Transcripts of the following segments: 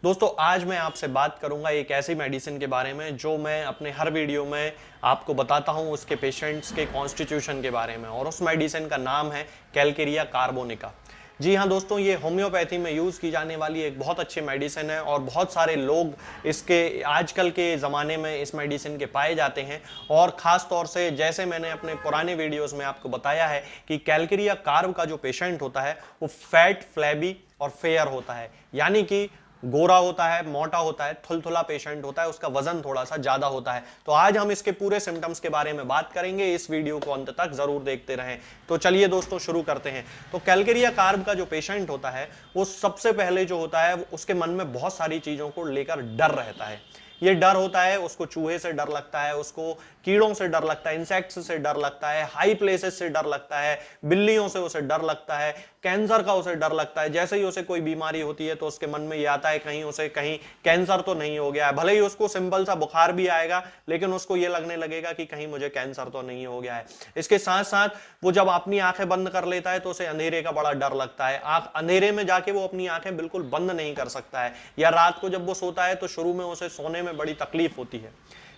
दोस्तों आज मैं आपसे बात करूंगा एक ऐसी मेडिसिन के बारे में जो मैं अपने हर वीडियो में आपको बताता हूं उसके पेशेंट्स के कॉन्स्टिट्यूशन के बारे में, और उस मेडिसिन का नाम है कैलकेरिया कार्बोनिका। जी हाँ दोस्तों, ये होम्योपैथी में यूज़ की जाने वाली एक बहुत अच्छी मेडिसिन है और बहुत सारे लोग इसके आजकल के ज़माने में इस मेडिसिन के पाए जाते हैं। और ख़ास तौर से जैसे मैंने अपने पुराने वीडियोस में आपको बताया है कि कैलकेरिया कार्ब का जो पेशेंट होता है वो फैट, फ्लैबी और फेयर होता है, यानी कि गोरा होता है, मोटा होता है, थुलथुला पेशेंट होता है, उसका वजन थोड़ा सा ज्यादा होता है। तो आज हम इसके पूरे सिम्टम्स के बारे में बात करेंगे, इस वीडियो को अंत तक जरूर देखते रहें। तो चलिए दोस्तों शुरू करते हैं। तो कैलकेरिया कार्ब का जो पेशेंट होता है वो सबसे पहले जो होता है उसके मन में बहुत सारी चीजों को लेकर डर रहता है। ये डर होता है, उसको चूहे से डर लगता है, उसको कीड़ों से डर लगता है, इंसेक्ट्स से डर लगता है, हाई प्लेसेस से डर लगता है, बिल्लियों से उसे डर लगता है, कैंसर का उसे डर लगता है। जैसे ही उसे कोई बीमारी होती है तो उसके मन में ये आता है कहीं उसे कहीं कैंसर तो नहीं हो गया है। भले ही उसको सिंपल सा बुखार भी आएगा लेकिन उसको ये लगने लगेगा कि कहीं मुझे कैंसर तो नहीं हो गया है। इसके साथ साथ वो जब अपनी आंखें बंद कर लेता है तो उसे अंधेरे का बड़ा डर लगता है। अंधेरे में जाके वो अपनी आंखें बिल्कुल बंद नहीं कर सकता है, या रात को जब वो सोता है तो शुरू में उसे सोने में बड़ी तकलीफ होती है।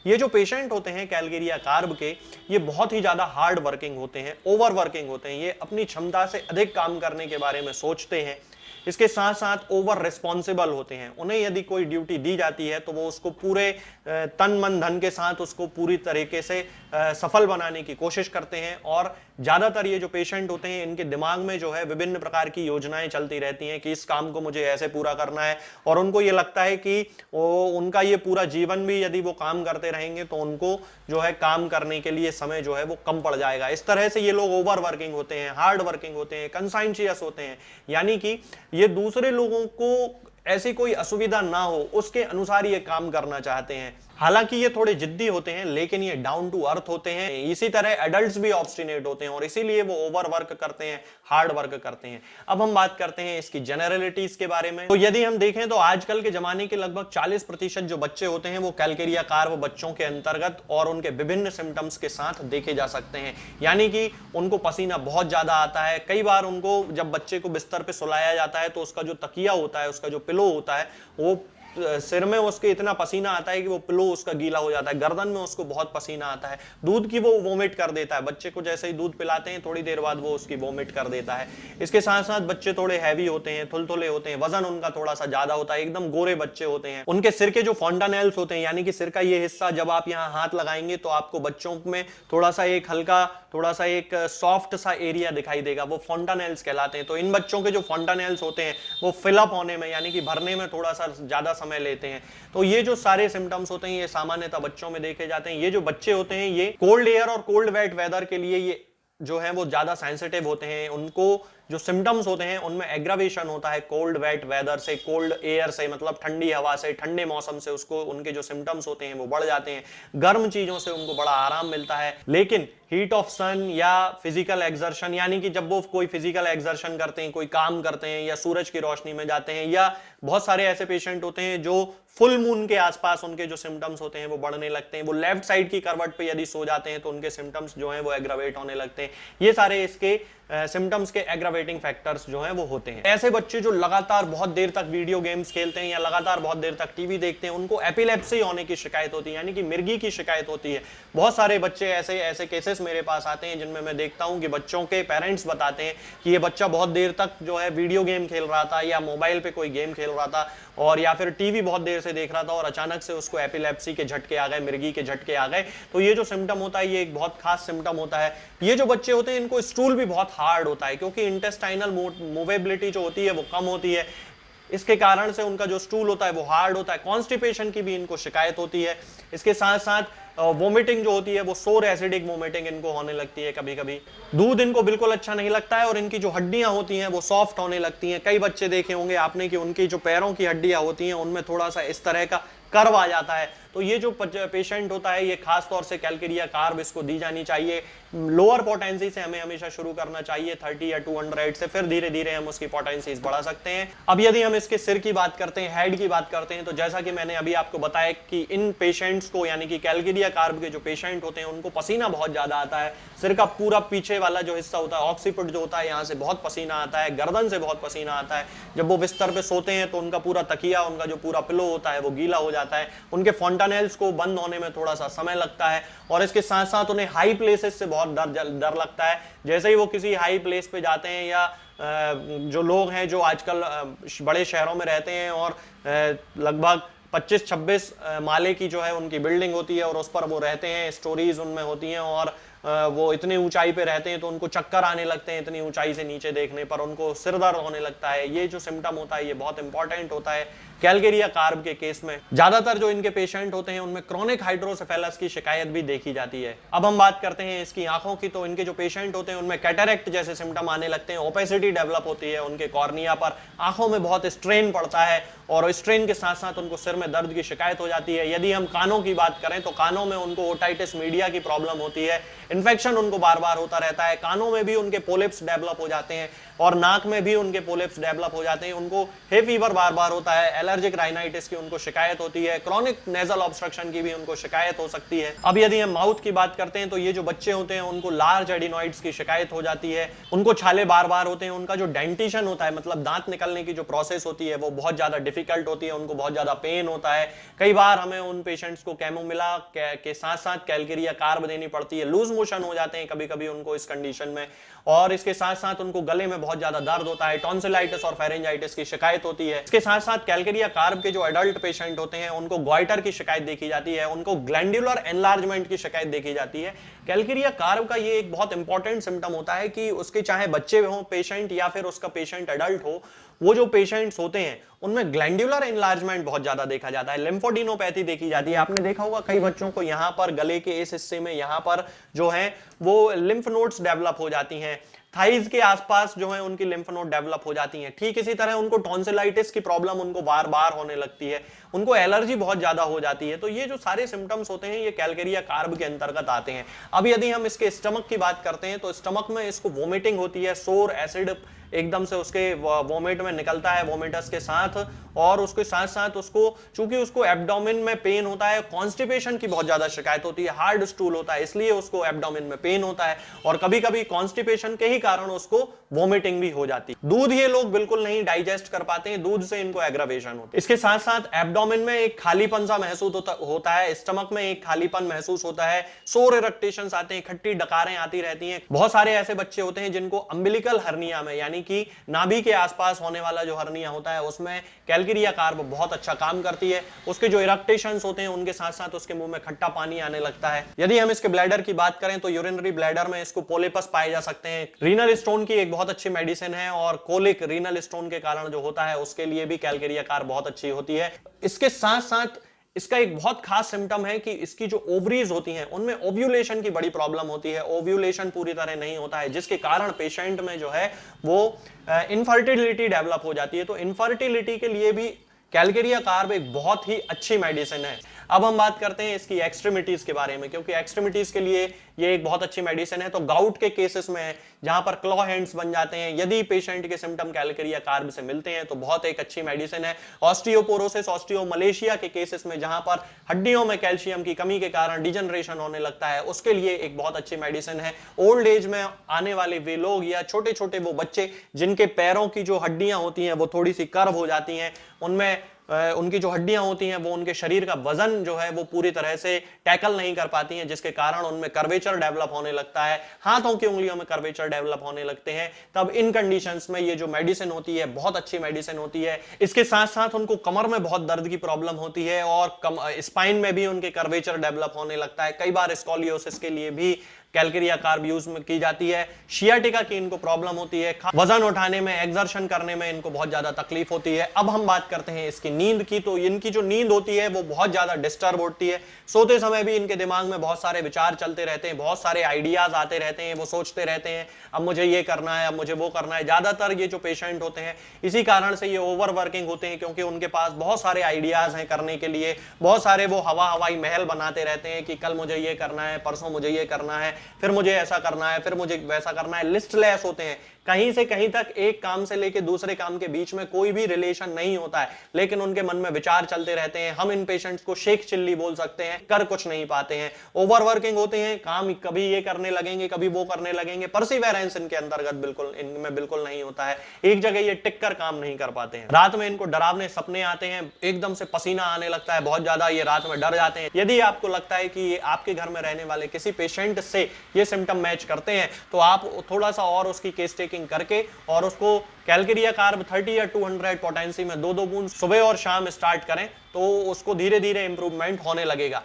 ये जो पेशेंट होते हैं कैलकेरिया कार्ब के, ये बहुत ही ज्यादा हार्ड वर्किंग होते हैं, ओवर वर्किंग होते हैं। ये अपनी क्षमता से अधिक काम करने के बारे में सोचते हैं। इसके साथ साथ ओवर रिस्पॉन्सिबल होते हैं। उन्हें यदि कोई ड्यूटी दी जाती है तो वो उसको पूरे तन मन धन के साथ उसको पूरी तरीके से सफल बनाने की कोशिश करते हैं। और ज्यादातर ये जो पेशेंट होते हैं इनके दिमाग में जो है विभिन्न प्रकार की योजनाएं चलती रहती हैं कि इस काम को मुझे ऐसे पूरा करना है, और उनको ये लगता है कि उनका ये पूरा जीवन भी यदि वो काम करते रहेंगे तो उनको जो है काम करने के लिए समय जो है वो कम पड़ जाएगा। इस तरह से ये लोग ओवर वर्किंग होते हैं, हार्ड वर्किंग होते हैं, कंसाइंशियस होते हैं, यानी कि ये दूसरे लोगों को ऐसी कोई असुविधा ना हो उसके अनुसार ये काम करना चाहते हैं। हालांकि ये थोड़े जिद्दी होते हैं लेकिन ये डाउन टू अर्थ होते हैं। इसी तरह एडल्ट्स भी ऑब्स्टिनेट होते हैं और इसीलिए वो ओवर वर्क करते हैं, हार्ड वर्क करते हैं। अब हम बात करते हैं इसकी जनरलिटीज के बारे में। तो यदि हम देखें तो आजकल के जमाने के लगभग 40% जो बच्चे होते हैं वो कैलकेरिया कार्ब बच्चों के अंतर्गत और उनके विभिन्न सिम्टम्स के साथ देखे जा सकते हैं। यानी कि उनको पसीना बहुत ज्यादा आता है। कई बार उनको जब बच्चे को बिस्तर पे सुलाया जाता है तो उसका जो तकिया होता है, उसका जो पिलो होता है, वो सिर में उसके इतना पसीना आता है कि वो पिलो उसका गीला हो जाता है। गर्दन में उसको बहुत पसीना आता है। दूध की वो वोमिट कर देता है। बच्चे को जैसे ही दूध पिलाते हैं थोड़ी देर बाद वो उसकी वोमिट कर देता है। इसके साथ साथ बच्चे थोड़े हैवी होते हैं, थुलथुले होते हैं, वजन उनका थोड़ा सा ज्यादा होता है, एकदम गोरे बच्चे होते हैं। उनके सिर के जो फॉन्टानेल्स होते हैं, यानी कि सिर का ये हिस्सा जब आप यहाँ हाथ लगाएंगे तो आपको बच्चों में थोड़ा सा एक सॉफ्ट सा एरिया दिखाई देगा, वो फॉन्टानेल्स कहलाते हैं। तो इन बच्चों के जो फॉन्टानेल्स होते हैं वो फिलअप होने में यानी कि भरने में थोड़ा सा ज्यादा समय लेते हैं। तो ये जो सारे सिम्टम्स होते हैं ये सामान्यतः बच्चों में देखे जाते हैं। ये जो बच्चे होते हैं ये कोल्ड एयर और कोल्ड वेट वेदर के लिए ये जो है वो ज्यादा सेंसिटिव होते हैं। उनको जो सिम्टम्स होते हैं उनमें एग्रावेशन होता है कोल्ड वेट वेदर से, कोल्ड एयर से, मतलब ठंडी हवा से, ठंडे मौसम से उसको उनके जो सिम्टम्स होते हैं वो बढ़ जाते हैं। गर्म चीजों से उनको बड़ा आराम मिलता है। लेकिन हीट ऑफ सन या फिजिकल एक्सर्शन, यानी कि जब वो कोई फिजिकल एक्सर्शन करते हैं, कोई काम करते हैं या सूरज की रोशनी में जाते हैं, या बहुत सारे ऐसे पेशेंट होते हैं जो फुल मून के आसपास उनके जो सिम्टम्स होते हैं वो बढ़ने लगते हैं। वो लेफ्ट साइड की करवट पे यदि सो जाते हैं तो उनके सिम्टम्स जो हैं वो एग्रावेट होने लगते हैं। ये सारे इसके सिम्टम्स के एग्रावेटिंग फैक्टर्स जो हैं वो होते हैं। ऐसे बच्चे जो लगातार बहुत देर तक वीडियो गेम्स खेलते हैं या लगातार बहुत देर तक टीवी देखते हैं उनको एपिलेप्सी होने की शिकायत होती है, यानी कि मिर्गी की शिकायत होती है। बहुत सारे बच्चे ऐसे केसेस मेरे पास आते हैं जिनमें मैं देखता हूं कि बच्चों के पेरेंट्स बताते हैं कि ये बच्चा बहुत देर तक जो है वीडियो गेम खेल रहा था या मोबाइल पे कोई गेम खेल रहा था और या फिर टीवी बहुत देर से देख रहा था और अचानक से उसको एपिलेप्सी के झटके आ गए, मिर्गी के झटके आ गए। तो ये जो सिम्टम होता है ये एक बहुत खास सिम्टम होता है। ये जो बच्चे होते हैं इनको स्टूल भी बहुत हार्ड होता है क्योंकि इंटेस्टाइनल मूवेबिलिटी जो होती है वो कम होती है। इसके कारण से उनका जो स्टूल होता है वो हार्ड होता है। कॉन्स्टिपेशन की भी इनको शिकायत होती है। इसके साथ साथ वोमिटिंग जो होती है वो सोर एसिडिक वोमिटिंग इनको होने लगती है। कभी कभी दूध इनको बिल्कुल अच्छा नहीं लगता है और इनकी जो हड्डियां होती हैं वो सॉफ्ट होने लगती हैं। कई बच्चे देखे होंगे आपने कि उनकी जो पैरों की हड्डियां होती हैं उनमें थोड़ा सा इस तरह का कर्व आ जाता है। तो ये जो पेशेंट होता है ये खास तौर से कैलकेरिया कार्ब इसको दी जानी चाहिए। लोअर पोटेंसी से हमें हमेशा शुरू करना चाहिए 30 या 200 से, फिर धीरे धीरे हम उसकी पोटेंसीज बढ़ा सकते हैं। अब यदि हम इसके सिर की बात करते हैं, हेड की बात करते हैं, तो जैसा कि मैंने अभी आपको बताया कि इन पेशेंट्स को यानी कि कैलकेरिया कार्ब के जो पेशेंट होते हैं उनको पसीना बहुत ज्यादा आता है। सिर का पूरा पीछे वाला जो हिस्सा होता है, ऑक्सीपिट जो होता है, यहाँ से बहुत पसीना आता है, गर्दन से बहुत पसीना आता है। जब वो बिस्तर पे सोते हैं तो उनका पूरा तकिया, उनका जो पूरा पिलो होता है वो गीला हो जाता है। उनके फॉन्टानेल्स को बंद होने में थोड़ा सा समय लगता है और इसके साथ साथ उन्हें हाई प्लेसेस से बहुत डर लगता है। जैसे ही वो किसी हाई प्लेस पे जाते हैं या जो लोग हैं जो आजकल बड़े शहरों में रहते हैं और लगभग 25-26 माले की जो है उनकी बिल्डिंग होती है और उस पर वो रहते हैं, स्टोरीज उनमें होती हैं और वो इतनी ऊंचाई पे रहते हैं तो उनको चक्कर आने लगते हैं, इतनी ऊंचाई से नीचे देखने पर उनको सिर दर्द होने लगता है। ये जो सिम्टम होता है ये बहुत इंपॉर्टेंट होता है कैलकेरिया कार्ब के केस में। ज्यादातर जो इनके पेशेंट होते हैं उनमें क्रोनिक हाइड्रोसेफेलस की शिकायत भी देखी जाती है। अब हम बात करते हैं इसकी आंखों की, तो इनके जो पेशेंट होते हैं उनमें कैटरेक्ट जैसे सिम्टम आने लगते हैं, ओपेसिटी डेवलप होती है उनके कॉर्निया पर, आंखों में बहुत स्ट्रेन पड़ता है और स्ट्रेन के साथ साथ उनको सिर में दर्द की शिकायत हो जाती है। यदि हम कानों की बात करें तो कानों में उनको ओटाइटिस मीडिया की प्रॉब्लम होती है, इन्फेक्शन उनको बार बार होता रहता है, कानों में भी उनके पोलिप्स डेवलप हो जाते हैं और नाक में भी उनके पोलिप्स डेवलप हो जाते हैं, उनको हे फीवर बार बार होता है, एलर्जिक राइनाइटिस की उनको शिकायत होती है, क्रॉनिक नेजल ऑब्स्ट्रक्शन की भी उनको शिकायत हो सकती है। अब यदि हम माउथ की बात करते हैं तो ये जो बच्चे होते हैं उनको लार्ज एडिनॉइड्स की शिकायत हो जाती है, उनको छाले बार बार होते हैं, उनका जो डेंटिशन होता है मतलब दांत निकलने की जो प्रोसेस होती है वो बहुत ज्यादा डिफिकल्ट होती है, उनको बहुत ज्यादा पेन होता है। कई बार हमें उन पेशेंट्स को कैमोमिला के साथ साथ कैलकेरिया कार्ब देनी पड़ती है, लूज मोशन हो जाते हैं कभी कभी उनको इस कंडीशन में, और इसके साथ साथ उनको गले में बहुत ज्यादा दर्द होता है, टॉन्सिलाइटिस और फेरेंजाइटिस की शिकायत होती है। इसके साथ साथ कैलकेरिया कार्ब के जो एडल्ट पेशेंट होते हैं उनको गॉइटर की शिकायत देखी जाती है, उनको ग्लैंडुलर एनलार्जमेंट की शिकायत देखी जाती है। कैलकेरिया कार्ब का ये एक बहुत इंपॉर्टेंट सिम्टम होता है कि उसके चाहे बच्चे हो पेशेंट या फिर उसका पेशेंट एडल्ट हो, वो जो पेशेंट्स होते हैं उनमें ग्लैंडुलर एनलार्जमेंट बहुत ज्यादा देखा जाता है, लिम्फोडिनोपैथी देखी जाती है। आपने देखा होगा कई बच्चों को यहाँ पर गले के इस हिस्से में यहाँ पर जो है वो लिम्फ नोड्स डेवलप हो जाती हैं, थाइज के आसपास जो है उनकी लिम्फ नोड डेवलप हो जाती हैं। ठीक इसी तरह उनको टॉन्सिलाइटिस की प्रॉब्लम उनको बार बार होने लगती है, उनको एलर्जी बहुत ज्यादा हो जाती है। तो ये जो सारे सिम्टम्स होते हैं ये कैलकेरिया कार्ब के अंतर्गत आते हैं। अब यदि हम इसके स्टमक की बात करते हैं तो स्टमक में इसको वोमिटिंग होती है, सोर एसिड एकदम से उसके वोमिट में निकलता है वोमिटस के साथ, और उसके साथ साथ उसको चूंकि उसको एब्डोमेन में पेन होता है, कॉन्स्टिपेशन की बहुत ज्यादा शिकायत होती है, हार्ड स्टूल होता है इसलिए उसको एब्डोमेन में पेन होता है, और कभी कभी कॉन्स्टिपेशन के ही कारण उसको वोमिटिंग भी हो जाती है। दूध ये लोग बिल्कुल नहीं डाइजेस्ट कर पाते हैं, दूध से इनको एग्रावेशन होता है। इसके साथ साथ एब्डोमेन में एक खालीपन सा महसूस होता है, स्टमक में एक खालीपन महसूस होता है, सोर इरेक्टेशंस आते हैं, खट्टी डकारें आती रहती हैं। बहुत सारे ऐसे बच्चे होते हैं जिनको अम्बिलिकल हर्निया में यानी कि नाभि के आसपास होने वाला जो हर्निया होता है उसमें कैलकेरिया कार्ब बहुत अच्छा काम करती है। उसके जो इरेक्टेशंस होते हैं उनके साथ साथ उसके मुंह में खट्टा पानी आने लगता है। यदि हम इसके ब्लैडर की बात करें तो यूरिनरी ब्लैडर में इसको पोलिपस पाए जा सकते हैं। रीनल स्टोन की एक बहुत अच्छी मेडिसिन है और कोलिक रीनल स्टोन के कारण जो होता है उसके लिए भी कैलकेरिया कार्ब बहुत अच्छी होती है। इसके साथ साथ इसका एक बहुत खास सिम्टम है कि इसकी जो ओवरीज होती हैं उनमें ओव्यूलेशन की बड़ी प्रॉब्लम होती है, ओव्यूलेशन पूरी तरह नहीं होता है जिसके कारण पेशेंट में जो है वो इनफर्टिलिटी डेवलप हो जाती है। तो इनफर्टिलिटी के लिए भी कैलकेरिया कार्ब एक बहुत ही अच्छी मेडिसिन है। अब हम बात करते हैं इसकी एक्सट्रीमिटीज के बारे में, क्योंकि एक्सट्रीमिटीज के लिए ये एक बहुत अच्छी मेडिसिन है। तो गाउट के केसेस में जहां पर क्लॉ हैंड्स बन जाते हैं, यदि पेशेंट के सिम्टम कैलकेरिया कार्ब से मिलते हैं तो बहुत एक अच्छी मेडिसिन है। ऑस्टियोपोरोसिस, ऑस्टियोमलेशिया के केसेस में जहां पर हड्डियों में कैल्शियम की कमी के कारण डिजनरेशन होने लगता है उसके लिए एक बहुत अच्छी मेडिसिन है। ओल्ड एज में आने वाले वे लोग या छोटे छोटे वो बच्चे जिनके पैरों की जो हड्डियां होती हैं वो थोड़ी सी कर्व हो जाती हैं, उनमें उनकी जो हड्डियां होती हैं वो उनके शरीर का वजन जो है वो पूरी तरह से टैकल नहीं कर पाती हैं जिसके कारण उनमें कर्वेचर डेवलप होने लगता है, हाथों की उंगलियों में कर्वेचर डेवलप होने लगते हैं। तब इन कंडीशंस में ये जो मेडिसिन होती है बहुत अच्छी मेडिसिन होती है। इसके साथ साथ उनको कमर में बहुत दर्द की प्रॉब्लम होती है और स्पाइन में भी उनके कर्वेचर डेवलप होने लगता है। कई बार स्कोलियोसिस के लिए भी कैलकेरिया कार्ब यूज में की जाती है। शियाटिका की इनको प्रॉब्लम होती है, वजन उठाने में, एक्सर्शन करने में इनको बहुत ज्यादा तकलीफ होती है। अब हम बात करते हैं इसकी नींद की, तो इनकी जो नींद होती है वो बहुत ज्यादा डिस्टर्ब होती है। सोते समय भी इनके दिमाग में बहुत सारे विचार चलते रहते हैं, बहुत सारे आइडियाज आते रहते हैं, वो सोचते रहते हैं अब मुझे ये करना है, अब मुझे वो करना है। ज्यादातर ये जो पेशेंट होते हैं इसी कारण से ये ओवर वर्किंग होते हैं, क्योंकि उनके पास बहुत सारे आइडियाज हैं करने के लिए, बहुत सारे वो हवाई महल बनाते रहते हैं कि कल मुझे ये करना है, परसों मुझे ये करना है, फिर मुझे ऐसा करना है, फिर मुझे वैसा करना है। लिस्टलेस होते हैं, कहीं से कहीं तक एक काम से लेके दूसरे काम के बीच में कोई भी रिलेशन नहीं होता है, लेकिन उनके मन में विचार चलते रहते हैं। हम इन पेशेंट्स को शेख चिल्ली बोल सकते हैं, कर कुछ नहीं पाते हैं, ओवरवर्किंग होते हैं, काम कभी ये करने लगेंगे, कभी वो करने लगेंगे, परसिवेरेंस इनके अंतर्गत बिल्कुल इनमें बिल्कुल नहीं होता है, एक जगह ये टिक कर काम नहीं कर पाते हैं। रात में इनको डरावने सपने आते हैं, एकदम से पसीना आने लगता है बहुत ज्यादा, ये रात में डर जाते हैं। यदि आपको लगता है कि ये आपके घर में रहने वाले किसी पेशेंट से ये सिम्टम मैच करते हैं, तो आप थोड़ा सा और उसकी केस टेकिंग करके और उसको कैलकेरिया कार्ब 30 या 200 पोटेंसी में 2-2 बूंद सुबह और शाम स्टार्ट करें, तो उसको धीरे धीरे इंप्रूवमेंट होने लगेगा।